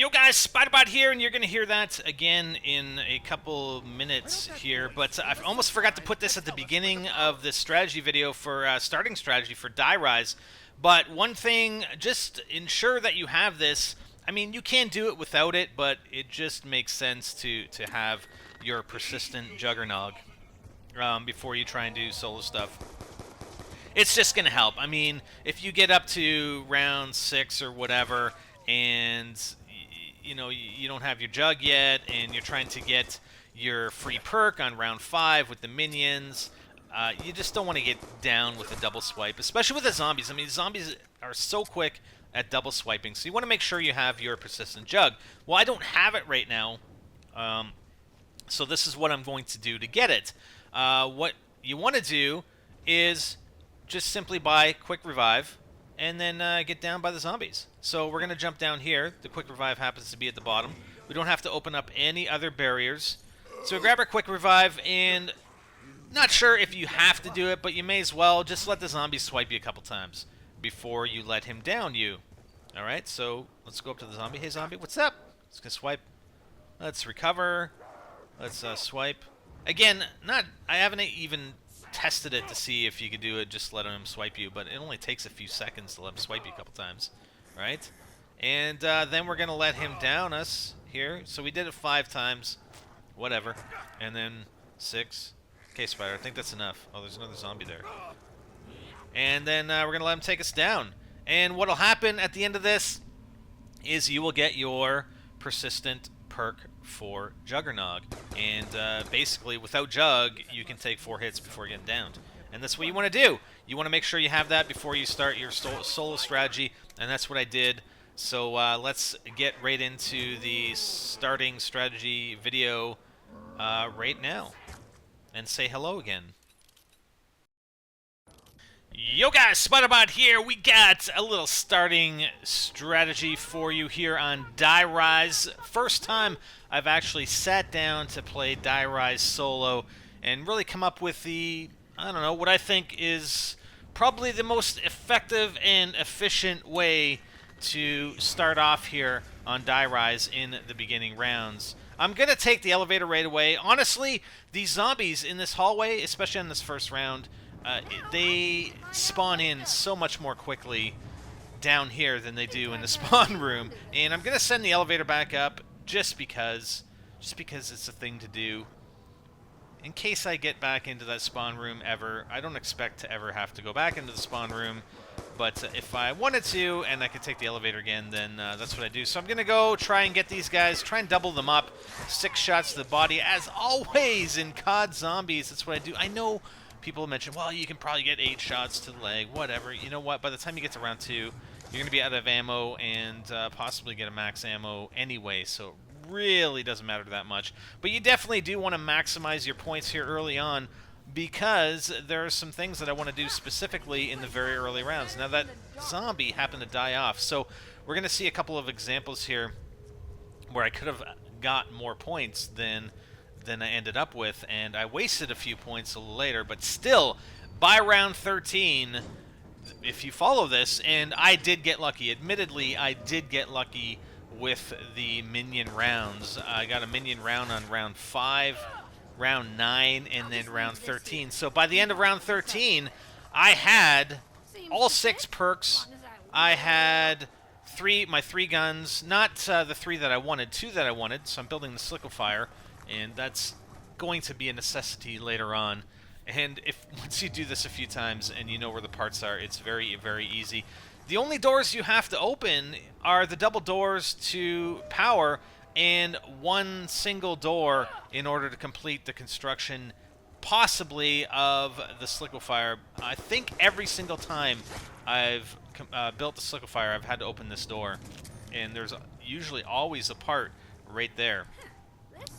Yo guys, SpiderBot here, and you're going to hear that again in a couple minutes here, but I almost forgot to put this at the beginning of the strategy video for starting strategy for Die Rise. But one thing, just ensure that you have this. I mean, you can do it without it, but it just makes sense to have your persistent Juggernog before you try and do solo stuff. It's just going to help. I mean, if you get up to round 6 or whatever, and you know you don't have your jug yet, and you're trying to get your free perk on round 5 with the minions, you just don't want to get down with a double swipe, especially with the zombies. I mean, zombies are so quick at double swiping, so you want to make sure you have your persistent jug. Well, I don't have it right now, so this is what I'm going to do to get it. What you want to do is just simply buy Quick Revive, and then get down by the zombies. So we're going to jump down here. The Quick Revive happens to be at the bottom. We don't have to open up any other barriers. So grab our Quick Revive, and not sure if you have to do it, but you may as well. Just let the zombies swipe you a couple times before you let him down you. Alright, so let's go up to the zombie. Hey zombie, what's up? Let's go swipe. Let's recover. Let's swipe. Again, I haven't even tested it to see if you could do it, just let him swipe you, but it only takes a few seconds to let him swipe you a couple times, right? And then we're going to let him down us here. So we did it 5 times, whatever, and then 6. Okay, Spider, I think that's enough. Oh, there's another zombie there. And then we're going to let him take us down. And what'll happen at the end of this is you will get your persistent perk for Juggernog, and basically without Jug you can take 4 hits before getting downed, and that's what you want to do. You want to make sure you have that before you start your solo strategy, and that's what I did. So let's get right into the starting strategy video right now and say hello again. Yo guys, SpiderBot here. We got a little starting strategy for you here on Die Rise. First time I've actually sat down to play Die Rise solo and really come up with the, I don't know, what I think is probably the most effective and efficient way to start off here on Die Rise in the beginning rounds. I'm going to take the elevator right away. Honestly, these zombies in this hallway, especially in this first round, they spawn in so much more quickly down here than they do in the spawn room, and I'm gonna send the elevator back up just because it's a thing to do. In case I get back into that spawn room ever, I don't expect to ever have to go back into the spawn room, but if I wanted to and I could take the elevator again, then that's what I do. So I'm gonna go try and get these guys, try and double them up. 6 shots to the body, as always in COD Zombies. That's what I do. I know people mention, well, you can probably get 8 shots to the leg, whatever. You know what? By the time you get to round 2, you're going to be out of ammo and possibly get a max ammo anyway, so it really doesn't matter that much. But you definitely do want to maximize your points here early on, because there are some things that I want to do specifically in the very early rounds. Now, that zombie happened to die off, so we're going to see a couple of examples here where I could have got more points than I ended up with, and I wasted a few points a little later, but still, by round 13, if you follow this, and I did get lucky. Admittedly, I did get lucky with the minion rounds. I got a minion round on round 5, round 9, and then round 13. So by the end of round 13, I had all 6 perks. I had my 3 guns, not the 3 that I wanted, 2 that I wanted, so I'm building the Slickofire, and that's going to be a necessity later on. And if once you do this a few times and you know where the parts are, it's very, very easy. The only doors you have to open are the double doors to power and 1 single door in order to complete the construction, possibly, of the Slickofire. I think every single time I've built the Slickofire, I've had to open this door, and there's usually always a part right there.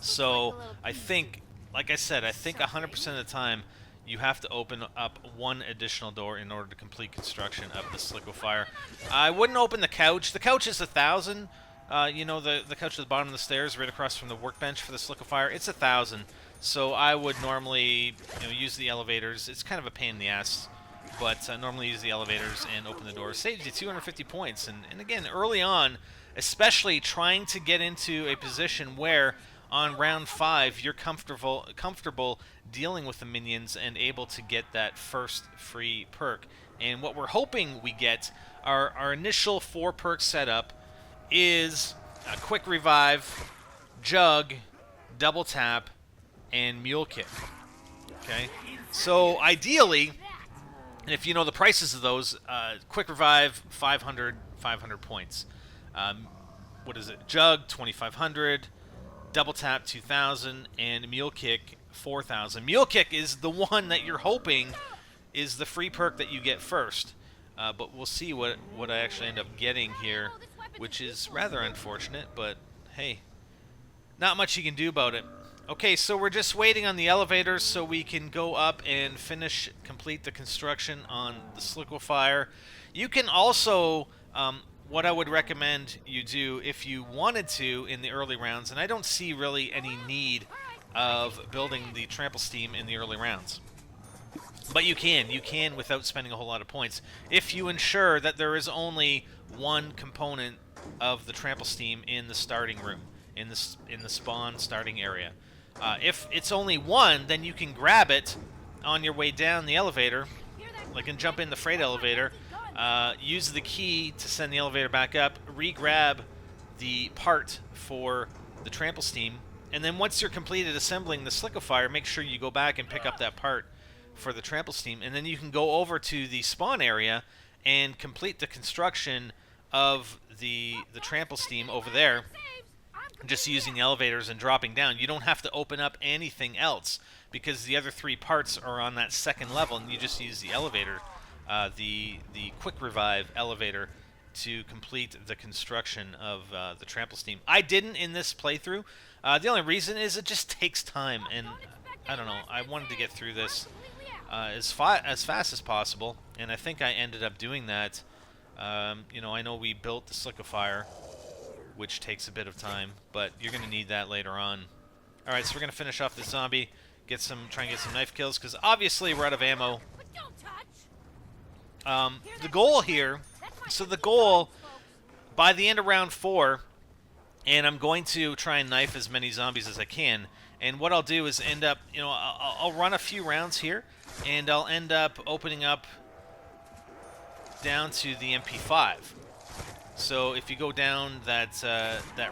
So I think, like I said, I think 100% of the time you have to open up 1 additional door in order to complete construction of the Slickofire. I wouldn't open the couch. The couch is 1,000. You know, the couch at the bottom of the stairs, right across from the workbench for the Slickofire. It's 1,000. So I would normally, use the elevators. It's kind of a pain in the ass, but normally use the elevators and open the doors. Saves you 250 points. And again, early on, especially trying to get into a position where on round 5 you're comfortable dealing with the minions and able to get that first free perk. And what we're hoping we get, our initial 4 perk setup is a quick revive, jug, double tap, and mule kick. Okay, so ideally, and if you know the prices of those, quick revive 500 points. What is it? Jug 2,500, double tap 2,000, and mule kick 4,000. Mule kick is the one that you're hoping is the free perk that you get first. But we'll see what I actually end up getting here, which is rather unfortunate, but hey, not much you can do about it. Okay, so we're just waiting on the elevators so we can go up and complete the construction on the liquefier. You can also, what I would recommend you do if you wanted to in the early rounds, and I don't see really any need of building the trample steam in the early rounds. But you can without spending a whole lot of points, if you ensure that there is only one component of the trample steam in the starting room, in the spawn starting area. If it's only one, then you can grab it on your way down the elevator, like and jump in the freight elevator, use the key to send the elevator back up, re-grab the part for the trample steam, and then once you're completed assembling the liquefier, make sure you go back and pick up that part for the trample steam, and then you can go over to the spawn area and complete the construction of the trample steam over there, just using the elevators and dropping down. You don't have to open up anything else because the other 3 parts are on that second level, and you just use the elevator, the quick revive elevator, to complete the construction of the trample steam. I didn't in this playthrough. The only reason is it just takes time, and I don't know. I wanted to get through this as fast as possible, and I think I ended up doing that. You know, I know we built the liquefier, which takes a bit of time, but you're going to need that later on. Alright, so we're going to finish off this zombie, try and get some knife kills, because obviously we're out of ammo. The goal here, by the end of round 4, and I'm going to try and knife as many zombies as I can, and what I'll do is end up, you know, I'll run a few rounds here, and I'll end up opening up down to the MP5. So if you go down that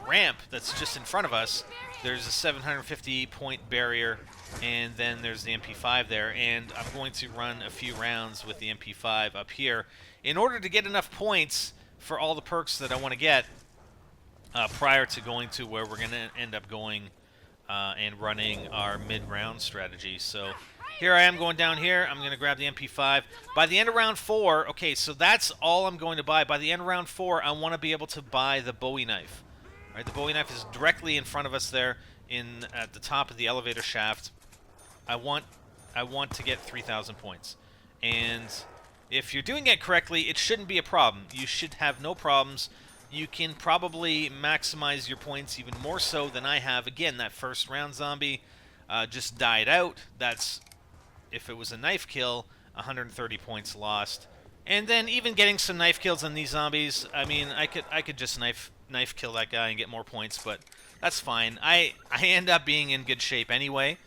ramp that's just in front of us, there's a 750 point barrier, and then there's the MP5 there, and I'm going to run a few rounds with the MP5 up here in order to get enough points for all the perks that I want to get prior to going to where we're going to end up going and running our mid-round strategy. So here I am going down here. I'm going to grab the MP5. By the end of round 4, okay, so that's all I'm going to buy. By the end of round 4, I want to be able to buy the Bowie knife. All right, the Bowie knife is directly in front of us there at the top of the elevator shaft. I want to get 3,000 points. And if you're doing it correctly, it shouldn't be a problem. You should have no problems. You can probably maximize your points even more so than I have. Again, that first round zombie just died out. That's, if it was a knife kill, 130 points lost. And then even getting some knife kills on these zombies, I mean, I could just knife kill that guy and get more points, but that's fine. I end up being in good shape anyway.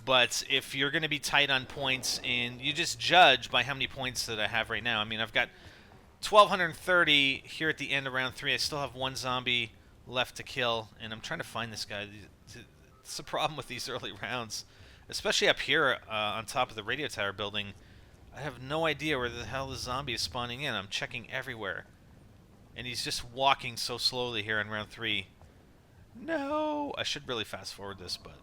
But if you're going to be tight on points, and you just judge by how many points that I have right now. I mean, I've got 1,230 here at the end of round 3. I still have one zombie left to kill, and I'm trying to find this guy. It's the problem with these early rounds, especially up here on top of the radio tower building. I have no idea where the hell the zombie is spawning in. I'm checking everywhere, and he's just walking so slowly here in round 3. No! I should really fast forward this, but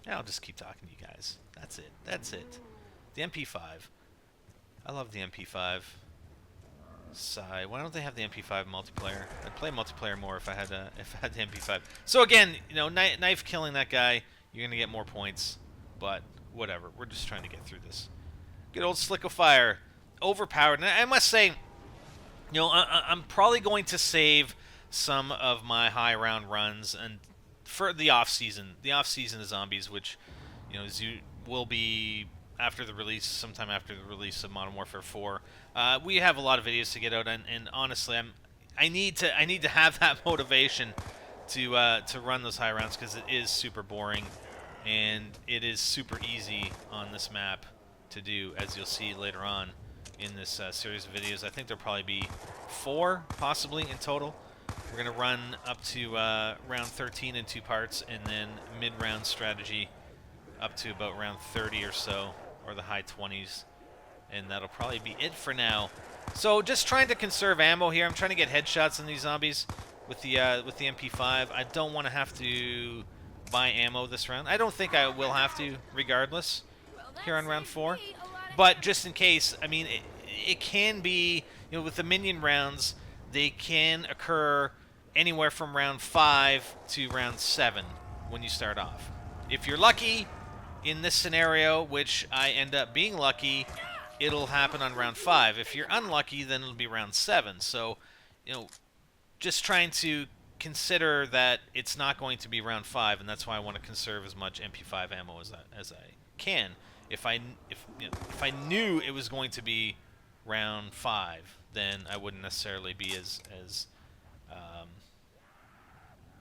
yeah, I'll just keep talking to you guys. That's it. That's it. The MP5. I love the MP5. Sigh. Why don't they have the MP5 multiplayer? I'd play multiplayer more if I had the MP5. So again, you know, knife killing that guy, you're gonna get more points, but whatever. We're just trying to get through this. Good old Slickofire, overpowered. And I must say, you know, I'm probably going to save some of my high round runs and for the off season of zombies, which, you know, will be after the release, sometime after the release of Modern Warfare 4. We have a lot of videos to get out, and honestly, I need to have that motivation to run those high rounds, because it is super boring, and it is super easy on this map to do, as you'll see later on in this series of videos. I think there'll probably be 4, possibly, in total. We're going to run up to round 13 in 2 parts, and then mid-round strategy up to about round 30 or so, or the high 20s, and that'll probably be it for now. So just trying to conserve ammo here. I'm trying to get headshots on these zombies with the MP5. I don't want to have to buy ammo this round. I don't think I will have to, regardless, here on round 4. But just in case, I mean, it can be, you know, with the minion rounds, they can occur anywhere from round 5 to round 7 when you start off. If you're lucky, in this scenario, which I end up being lucky, it'll happen on round 5. If you're unlucky, then it'll be round 7. So, you know, just trying to consider that it's not going to be round 5, and that's why I want to conserve as much MP5 ammo as I can. If I knew it was going to be round 5, then I wouldn't necessarily be as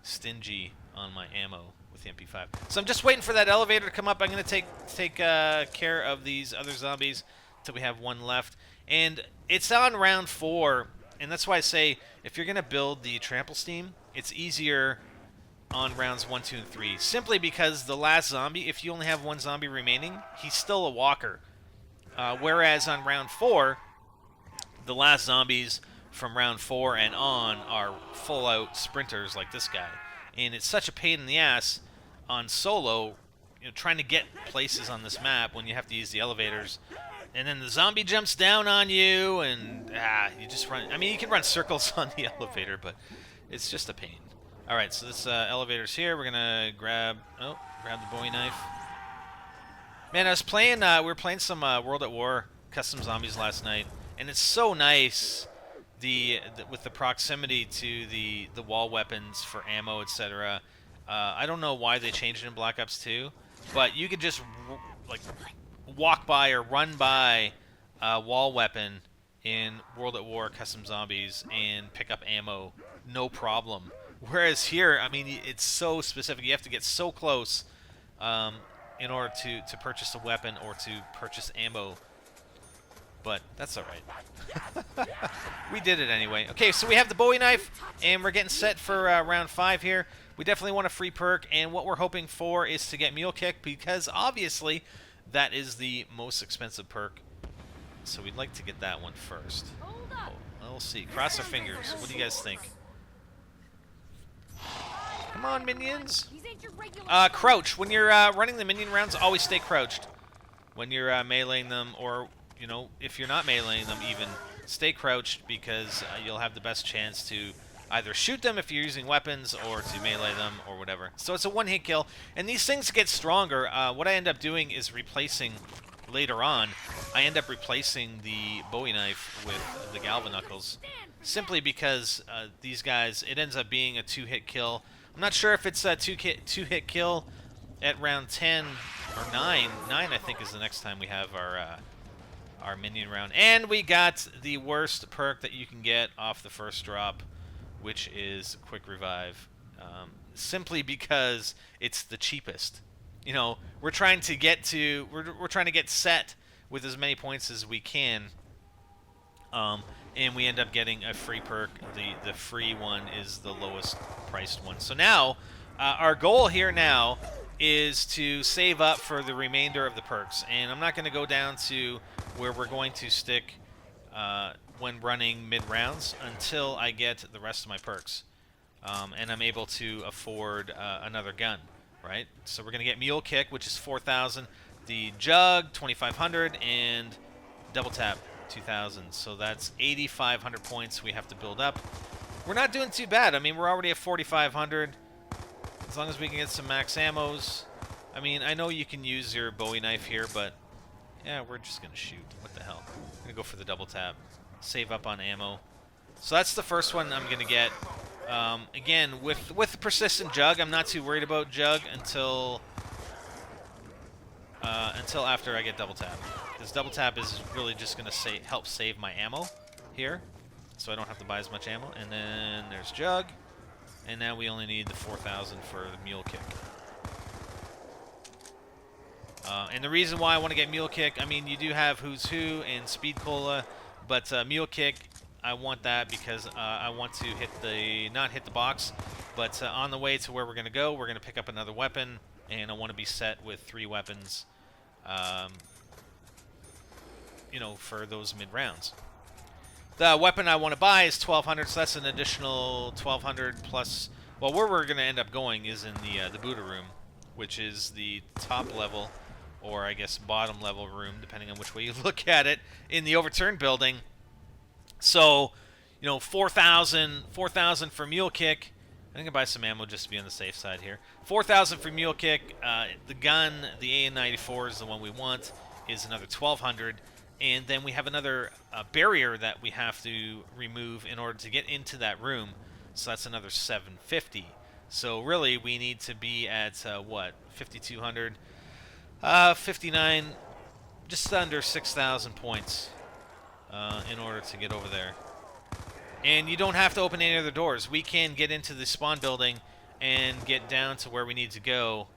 stingy on my ammo with the MP5. So I'm just waiting for that elevator to come up. I'm going to take care of these other zombies until we have 1 left. And it's on round 4, and that's why I say if you're going to build the trample steam, it's easier on rounds 1, 2, and 3. Simply because the last zombie, if you only have 1 zombie remaining, he's still a walker. Whereas on round 4, the last zombies from round 4 and on are full-out sprinters like this guy. And it's such a pain in the ass on solo, you know, trying to get places on this map when you have to use the elevators. And then the zombie jumps down on you, and you just run. I mean, you can run circles on the elevator, but it's just a pain. All right, so this elevator's here. We're gonna grab the Bowie knife. Man, I was playing. We were playing some World at War custom zombies last night, and it's so nice with the proximity to the wall weapons for ammo, etc. I don't know why they changed it in Black Ops 2, but you could just like walk by or run by a wall weapon in World at War custom zombies and pick up ammo, no problem. Whereas here, I mean, it's so specific. You have to get so close in order to purchase a weapon or to purchase ammo. But that's all right. We did it anyway. Okay, so we have the Bowie knife, and we're getting set for round 5 here. We definitely want a free perk, and what we're hoping for is to get Mule Kick, because obviously that is the most expensive perk. So we'd like to get that one first. Oh, we'll see. Cross our fingers. What do you guys think? Come on, minions. Crouch. When you're running the minion rounds, always stay crouched. When you're meleeing them, or, you know, if you're not meleeing them even, stay crouched, because you'll have the best chance to either shoot them if you're using weapons, or to melee them, or whatever. So it's a one-hit kill, and these things get stronger. What I end up doing is replacing, later on, I end up replacing the Bowie knife with the Galvaknuckles, simply because these guys, it ends up being a 2-hit kill. I'm not sure if it's a two-hit kill at round 10 or 9. 9, I think, is the next time we have our minion round. And we got the worst perk that you can get off the first drop, which is Quick Revive. Simply because it's the cheapest. You know, we're trying to get set with as many points as we can. And we end up getting a free perk. The free one is the lowest priced one. So now, our goal here now is to save up for the remainder of the perks. And I'm not going to go down to where we're going to stick when running mid-rounds until I get the rest of my perks. And I'm able to afford another gun, right? So we're going to get Mule Kick, which is 4,000, the Jug, 2,500, and Double Tap, 2,000. So that's 8,500 points we have to build up. We're not doing too bad. I mean, we're already at 4,500. As long as we can get some max ammos. I mean, I know you can use your Bowie knife here, but yeah, we're just going to shoot. What the hell? I'm going to go for the Double Tap. Save up on ammo. So that's the first one I'm going to get. Again, with the persistent Jug, I'm not too worried about Jug until after I get Double Tap. Because Double Tap is really just going to help save my ammo here. so I don't have to buy as much ammo. And then there's Jug, and now we only need the 4,000 for the Mule Kick. And the reason why I want to get Mule Kick, I mean, you do have Who's Who and Speed Cola, but Mule Kick, I want that because I want to not hit the box, but on the way to where we're going to go, we're going to pick up another weapon, and I want to be set with 3 weapons, you know, for those mid-rounds. The weapon I want to buy is 1,200, so that's an additional 1,200 plus. Well, where we're going to end up going is in the Buddha room, which is the top level, or I guess bottom level room, depending on which way you look at it, in the overturned building. So, you know, 4,000 for Mule Kick. I think I buy some ammo just to be on the safe side here. 4,000 for Mule Kick. The gun, the AN-94 is the one we want, is another 1,200. And then we have another barrier that we have to remove in order to get into that room. So that's another 750. So really, we need to be at, what, 5,200? 59, just under 6,000 points in order to get over there. And you don't have to open any other doors. We can get into the spawn building and get down to where we need to go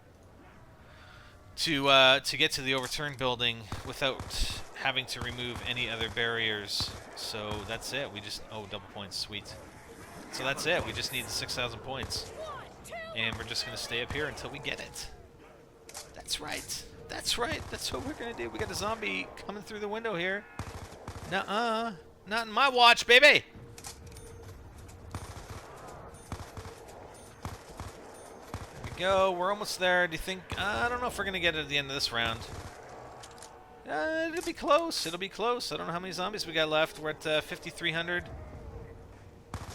to get to the overturned building without having to remove any other barriers. So that's it. We just... Oh, double points. Sweet. So that's it. We just need the 6,000 points. And we're just going to stay up here until we get it. That's right. That's right. That's what we're going to do. We got a zombie coming through the window here. Nuh-uh. Not in my watch, baby. There we go. We're almost there. Do you think... I don't know if we're going to get it at the end of this round. It'll be close. It'll be close. I don't know how many zombies we got left. We're at 5,300.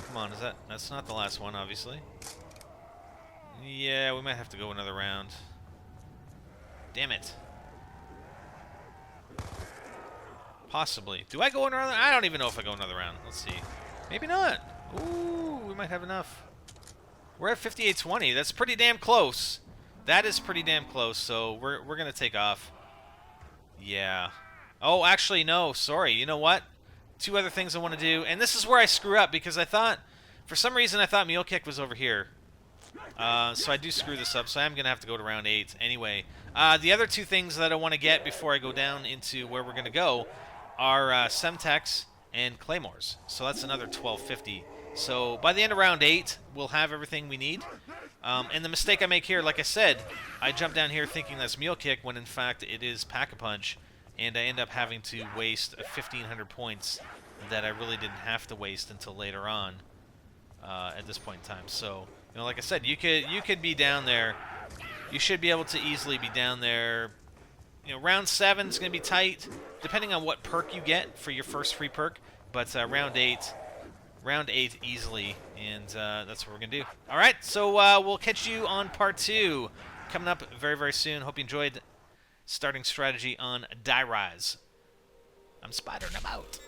Come on. That's not the last one, obviously. Yeah, we might have to go another round. Damn it. Possibly. Do I go another round? I don't even know if I go another round. Let's see. Maybe not. Ooh, we might have enough. We're at 5820. That's pretty damn close. That is pretty damn close, so we're going to take off. Yeah. Oh, actually, no. Sorry. You know what? 2 other things I want to do. And this is where I screw up, because I thought... For some reason, I thought Mule Kick was over here. So I do screw this up, so I'm going to have to go to round 8 anyway. The other 2 things that I want to get before I go down into where we're going to go are Semtex and Claymores. So that's another 1,250. So by the end of round 8, we'll have everything we need. And the mistake I make here, like I said, I jump down here thinking that's Mule Kick when in fact it is Pack-a-Punch, and I end up having to waste 1,500 points that I really didn't have to waste until later on at this point in time. So, you know, like I said, you could be down there. You should be able to easily be down there. You know, round 7 is going to be tight, depending on what perk you get for your first free perk. But round 8 easily, and that's what we're going to do. All right, so we'll catch you on part 2 coming up very, very soon. Hope you enjoyed starting strategy on Die Rise. I'm Spider, and I'm out.